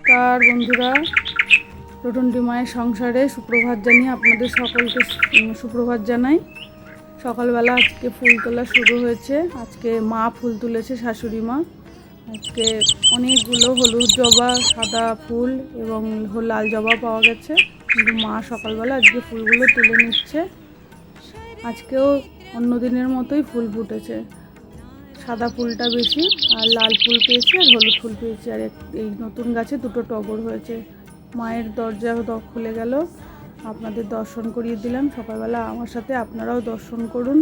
নমস্কার বন্ধুরা, রটন্টি মায়ের সংসারে সুপ্রভাত জানিয়ে আপনাদের সকলকে সুপ্রভাত জানাই। সকালবেলা আজকে ফুল তোলা শুরু হয়েছে। আজকে মা ফুল তুলেছে, শাশুড়ি মা। আজকে অনেকগুলো হলুদ জবা, সাদা ফুল এবং লাল জবা পাওয়া গেছে, কিন্তু মা সকালবেলা আজকে ফুলগুলো তুলে নিচ্ছে। আজকেও অন্য দিনের মতোই ফুল ফুটেছে। সাদা ফুলটা বেশি, আর লাল ফুল পেয়েছি আর হলুদ ফুল পেয়েছি। আর এই নতুন গাছে দুটো টগর হয়েছে। মায়ের দরজা খুলে গেল, আপনাদের দর্শন করিয়ে দিলাম। সকালবেলা আমার সাথে আপনারাও দর্শন করুন।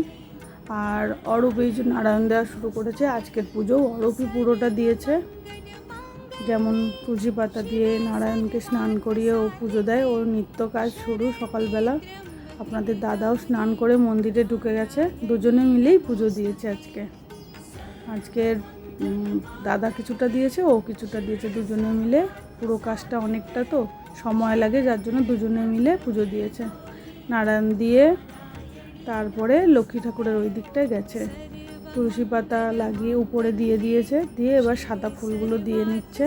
আর অরূপ এই যে নারায়ণ দেওয়া শুরু করেছে। আজকের পুজো অরূপই পুরোটা দিয়েছে। যেমন তুলসী পাতা দিয়ে নারায়ণকে স্নান করিয়ে ও পুজো দেয়, ওর নিত্য কাজ শুরু সকালবেলা। আপনাদের দাদাও স্নান করে মন্দিরে ঢুকে গেছে, দুজনে মিলেই পুজো দিয়েছে আজকের দাদা কিছুটা দিয়েছে, ও কিছুটা দিয়েছে, দুজনে মিলে। পুরো কাজটা অনেকটা তো সময় লাগে, যার জন্য দুজনে মিলে পুজো দিয়েছে। নারায়ণ দিয়ে তারপরে লক্ষ্মী ঠাকুরের ওই দিকটায় গেছে, তুলসী পাতা লাগিয়ে উপরে দিয়ে দিয়েছে, দিয়ে এবার সাদা ফুলগুলো দিয়ে নিচ্ছে।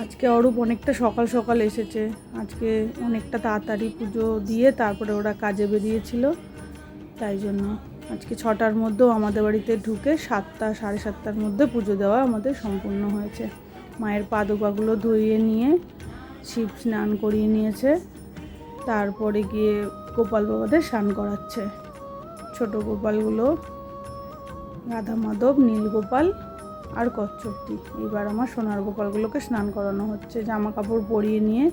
আজকে অরূপ অনেকটা সকাল সকাল এসেছে। আজকে অনেকটা তাড়াতাড়ি পুজো দিয়ে তারপরে ওরা কাজে বেরিয়েছিল, তাই জন্য আজকে 6টার মধ্যেও আমাদের বাড়িতে ঢুকে 7টা সাড়ে 7টার মধ্যে পুজো দেওয়া আমাদের সম্পূর্ণ হয়েছে। মায়ের পাদুকাগুলো ধুইয়ে নিয়ে শিব স্নান করিয়ে নিয়েছে, তারপরে গিয়ে গোপাল বাবাদের স্নান করাচ্ছে। ছোট গোপালগুলো রাধা মাধব, নীলগোপাল আর কচ্ছপটি। এইবার আমার সোনার গোপালগুলোকে স্নান করানো হচ্ছে। জামা কাপড় পরিয়ে নিয়ে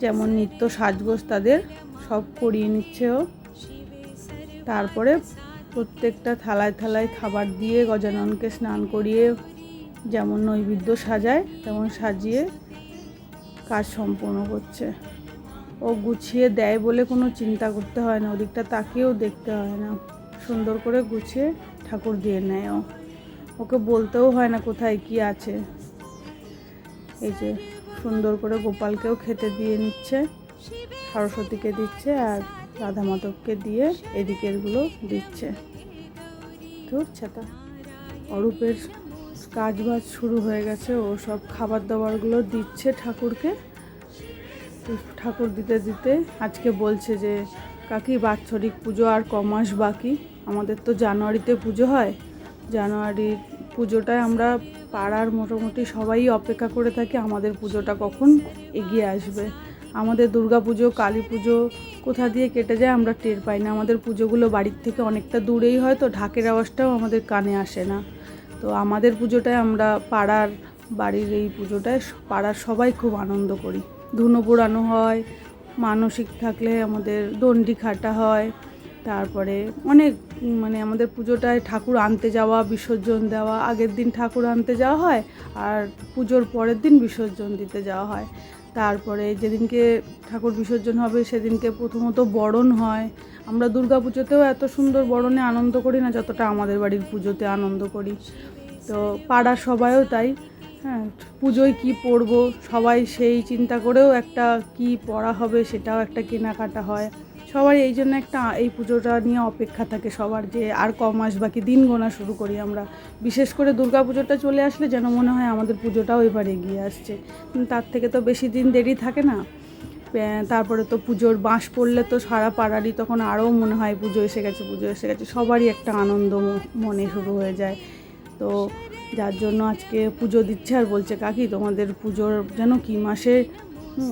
যেমন নিত্য সাজগোজ তাদের সব করিয়ে নিচ্ছে ও। তারপরে প্রত্যেকটা থালায় থালায় খাবার দিয়ে গজাননকে স্নান করিয়ে যেমন নৈবেদ্য সাজায় তেমন সাজিয়ে কাজ সম্পূর্ণ করছে। ও গুছিয়ে দেয় বলে কোনো চিন্তা করতে হয় না, ওদিকটা তাকেও দেখতে হয় না, সুন্দর করে গুছিয়ে ঠাকুর দিয়ে নেয়। ওকে বলতেও হয় না কোথায় কি আছে। এই যে সুন্দর করে গোপালকেও খেতে দিয়ে নিচ্ছে, সরস্বতীকে দিচ্ছে, আর রাধা মাধবকে দিয়ে এদিকেরগুলো দিচ্ছে। অরূপের কাজ বাজ শুরু হয়ে গেছে, ও সব খাবার দাবারগুলো দিচ্ছে ঠাকুরকে। ঠাকুর দিতে দিতে আজকে বলছে যে কাকি বাৎসরিক পুজো আর কমাস বাকি, আমাদের তো জানুয়ারিতে পুজো হয়। জানুয়ারির পুজোটায় আমরা পাড়ার মোটামুটি সবাই অপেক্ষা করে থাকি আমাদের পুজোটা কখন এগিয়ে আসবে। আমাদের দুর্গা পুজো, কালী পুজো কোথা দিয়ে কেটে যায় আমরা টের পাই না। আমাদের পুজোগুলো বাড়ির থেকে অনেকটা দূরেই হয়, তো ঢাকের আওয়াজটাও আমাদের কানে আসে না। তো আমাদের পুজোটায় আমরা পাড়ার বাড়ির এই পুজোটায় পাড়ার সবাই খুব আনন্দ করি। ধুনো পোড়ানো হয়, মানসিক থাকলে আমাদের দণ্ডি খাটা হয়, তারপরে অনেক আমাদের পুজোটায় ঠাকুর আনতে যাওয়া, বিসর্জন দেওয়া। আগের দিন ঠাকুর আনতে যাওয়া হয় আর পুজোর পরের দিন বিসর্জন দিতে যাওয়া হয়। তারপরে যেদিনকে ঠাকুর বিসর্জন হবে সেদিনকে প্রথমত বরণ হয়। আমরা দুর্গা পুজোতেও এত সুন্দর বরণে আনন্দ করি না যতটা আমাদের বাড়ির পুজোতে আনন্দ করি। তো পাড়ার সবাইও তাই। হ্যাঁ, পুজোয় কি পরবো সবাই সেই চিন্তা করেও একটা কি পরা হবে সেটাও একটা কেনাকাটা হয় সবার। এই জন্য এই পুজোটা নিয়ে অপেক্ষা থাকে সবার, যে আর ক মাস বাকি, দিন গোনা শুরু করি আমরা। বিশেষ করে দুর্গা পুজোটা চলে আসলে যেন মনে হয় আমাদের পুজোটাও এবার এগিয়ে আসছে। তার থেকে তো বেশি দিন দেরি থাকে না। তারপরে তো পুজোর বাঁশ পড়লে তো সারা পাড়ারই তখন আরও মনে হয় পুজো এসে গেছে, পুজো এসে গেছে, সবারই একটা আনন্দ মনে শুরু হয়ে যায়। তো যার জন্য আজকে পুজো দিচ্ছে আর বলছে কাকি তোমাদের পুজোর যেন কী মাসে।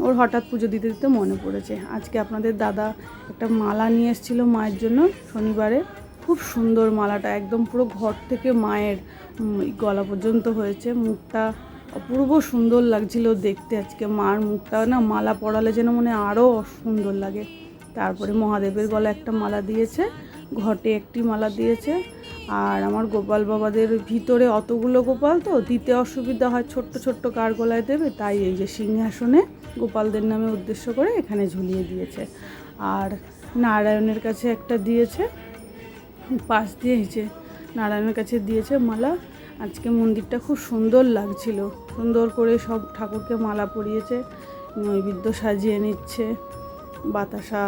ওর হঠাৎ পুজো দিতে দিতে মনে পড়েছে। আজকে আপনাদের দাদা একটা মালা নিয়ে এসেছিলো মায়ের জন্য শনিবারে। খুব সুন্দর মালাটা, একদম পুরো ঘর থেকে মায়ের গলা পর্যন্ত হয়েছে। মুখটা অপূর্ব সুন্দর লাগছিল দেখতে। আজকে মার মুখটা না মালা পরালে যেন মনে আরও সুন্দর লাগে। তারপরে মহাদেবের গলা একটা মালা দিয়েছে, ঘটে একটি মালা দিয়েছে। আর আমার গোপাল বাবাদের ভিতরে অতগুলো গোপাল তো দিতে অসুবিধা হয়, ছোট্ট ছোট্ট কার গলায় দেবে, তাই এই যে সিংহাসনে গোপালদের নামে উদ্দেশ্য করে এখানে ঝুলিয়ে দিয়েছে। আর নারায়ণের কাছে একটা দিয়েছে, পাশ দিয়ে যে নারায়ণের কাছে দিয়েছে মালা। আজকে মন্দিরটা খুব সুন্দর লাগছিল, সুন্দর করে সব ঠাকুরকে মালা পরিয়েছে, নৈবেদ্য সাজিয়ে নিচ্ছে বাতাসা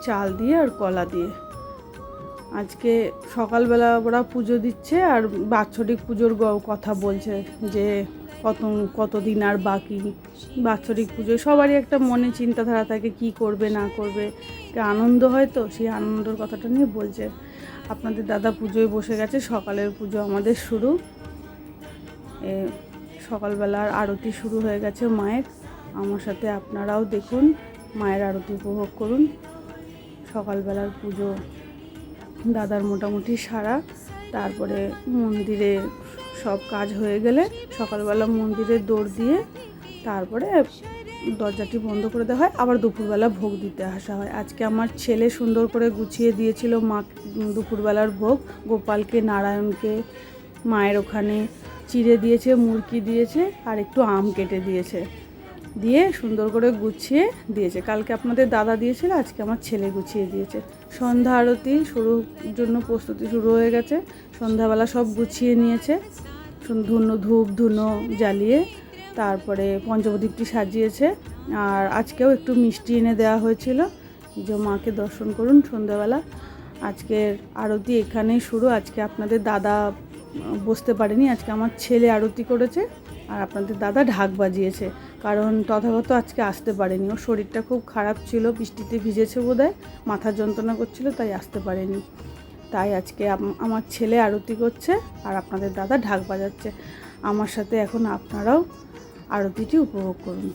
চাল দিয়ে আর কলা দিয়ে। আজকে সকালবেলা ওরা পুজো দিচ্ছে আর বাৎসরিক পুজোর কথা বলছে যে কতদিন আর বাকি। বাৎসরিক পুজো সবারই একটা মনে চিন্তাধারা থাকে কি করবে না করবে, আনন্দ হয় তো সেই আনন্দের কথাটা নিয়ে বলছে। আপনাদের দাদা পুজোয় বসে গেছে, সকালের পুজো আমাদের শুরু। সকালবেলার আরতি শুরু হয়ে গেছে মায়ের। আমার সাথে আপনারাও দেখুন, মায়ের আরতি উপভোগ করুন। সকালবেলার পুজো দাদার মোটামুটি সারা। তারপরে মন্দিরে সব কাজ হয়ে গেলে সকালবেলা মন্দিরে দৌড় দিয়ে তারপরে দরজাটি বন্ধ করে দেওয়া হয়, আবার দুপুরবেলা ভোগ দিতে আসা হয়। আজকে আমার ছেলে সুন্দর করে গুছিয়ে দিয়েছিল মা দুপুরবেলার ভোগ। গোপালকে, নারায়ণকে মায়ের ওখানে চিড়ে দিয়েছে, মুরকি দিয়েছে, আর একটু আম কেটে দিয়েছে, দিয়ে সুন্দর করে গুছিয়ে দিয়েছে। কালকে আপনাদের দাদা দিয়েছিল, আজকে আমার ছেলে গুছিয়ে দিয়েছে। সন্ধ্যা আরতি শুরুর জন্য প্রস্তুতি শুরু হয়ে গেছে। সন্ধ্যাবেলা সব গুছিয়ে নিয়েছে, ধূপ ধুনো জ্বালিয়ে তারপরে পঞ্চপ্রদীপটি সাজিয়েছে। আর আজকেও একটু মিষ্টি এনে দেওয়া হয়েছিল যে মাকে দর্শন করুন সন্ধ্যাবেলা। আজকের আরতি এখানেই শুরু। আজকে আপনাদের দাদা বসতে পারেনি, আজকে আমার ছেলে আরতি করেছে আর আপনাদের দাদা ঢাক বাজিয়েছে, কারণ তথাগত আজকে আসতে পারেনি। ওর শরীরটা খুব খারাপ ছিল, বৃষ্টিতে ভিজেছে বোধহয়, মাথা যন্ত্রণা করছিল, তাই আসতে পারেনি। তাই আজকে আমার ছেলে আরতি করছে আর আপনাদের দাদা ঢাক বাজাচ্ছে। আমার সাথে এখন আপনারাও আরতিটি উপভোগ করুন।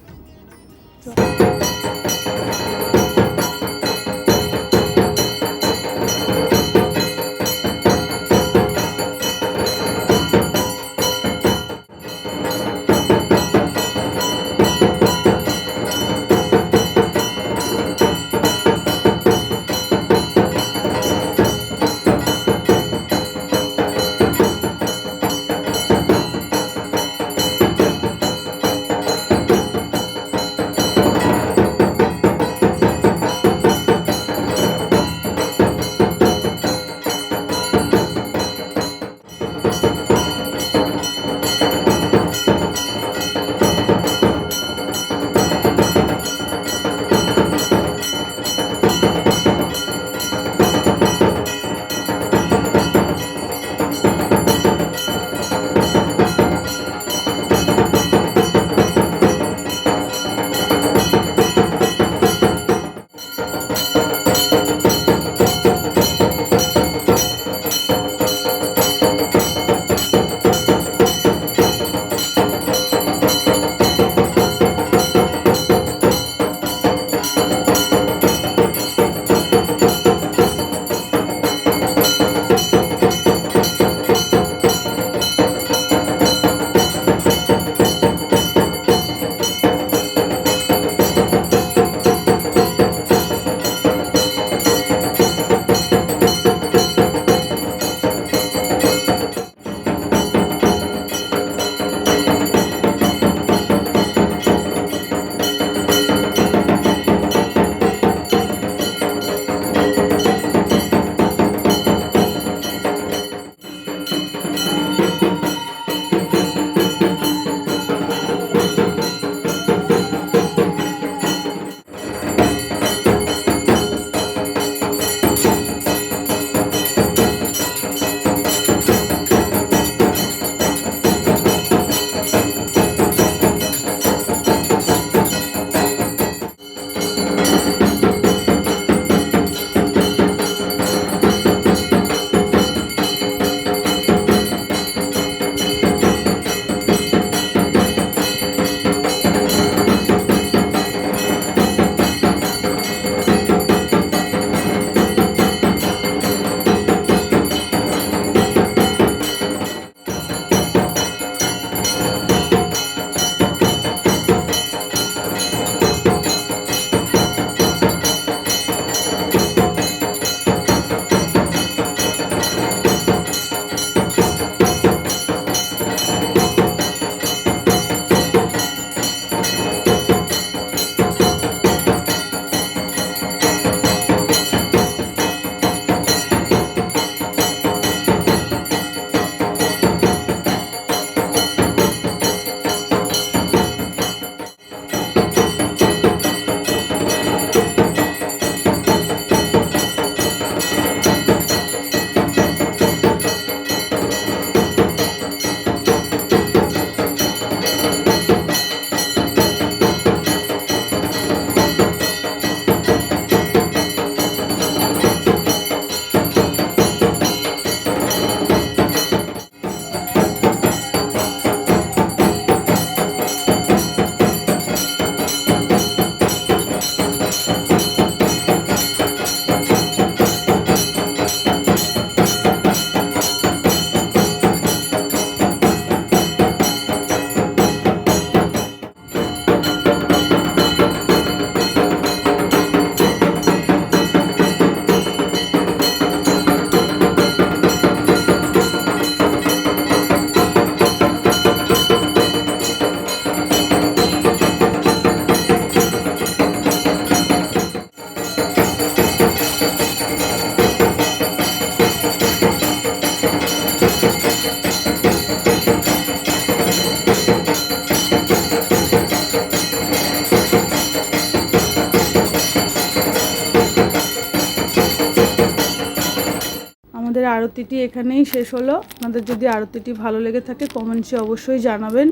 আমাদের আরতিটি এখানেই শেষ হলো। আপনাদের যদি আরতিটি ভালো লেগে থাকে কমেন্টসে অবশ্যই জানাবেন।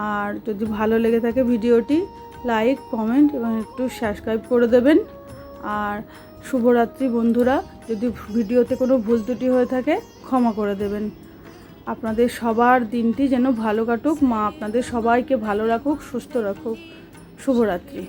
আর যদি ভালো লেগে থাকে ভিডিওটি লাইক কমেন্ট এবং একটু সাবস্ক্রাইব করে দেবেন। আর শুভরাত্রি বন্ধুরা, যদি ভিডিওতে কোনো ভুল ত্রুটি হয়ে থাকে ক্ষমা করে দেবেন। আপনাদের সবার দিনটি যেন ভালো কাটুক, মা আপনাদের সবাইকে ভালো রাখুক, সুস্থ রাখুক। শুভরাত্রি।